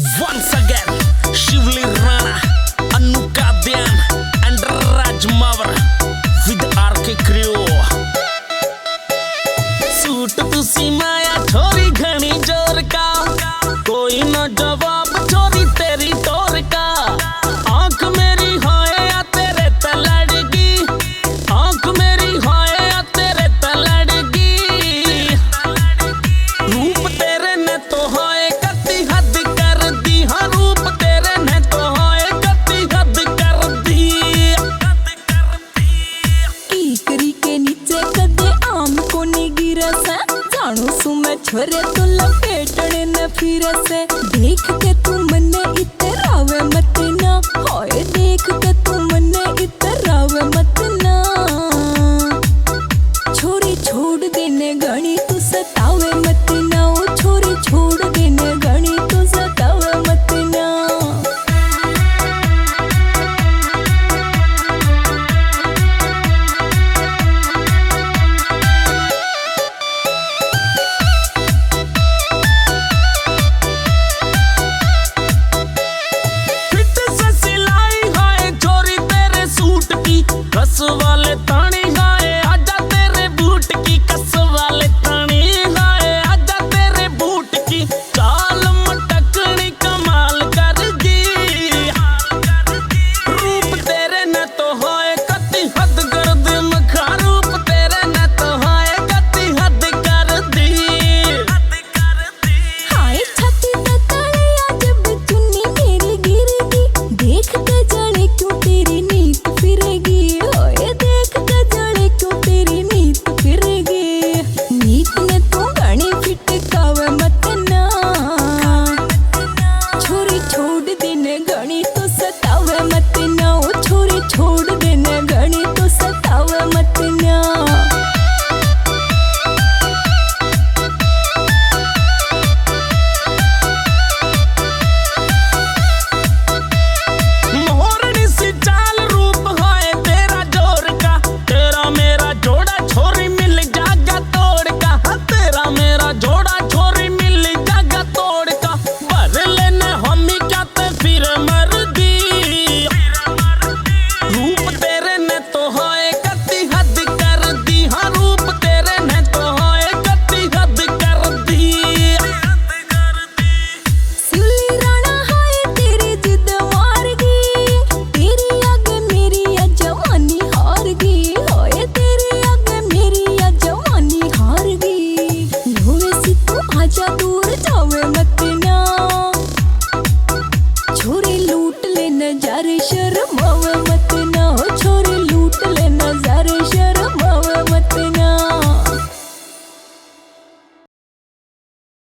Once again, Shivli Rana, Anuka Dhyan, and Raj Mawar with RK Crew. Suit तुसी माया छोरी घनी जोर का, कोई न जवाब छोरी तेरी टोर का। आंख मेरी हाय या तेरे तलड़गी, आंख मेरी हाय या तेरे तलड़गी। रूप तेरे ने तो हाय कति हद कर दी, हाँ रूप तेरे ने तो हाय कति हद कर दी। कीकरी के नीचे कदे आम को नहीं गिरा सा, जानो सु मैं छोरे तो लपेटने न फिर से। देख के तू मने इतरावे मत ना, होए देख के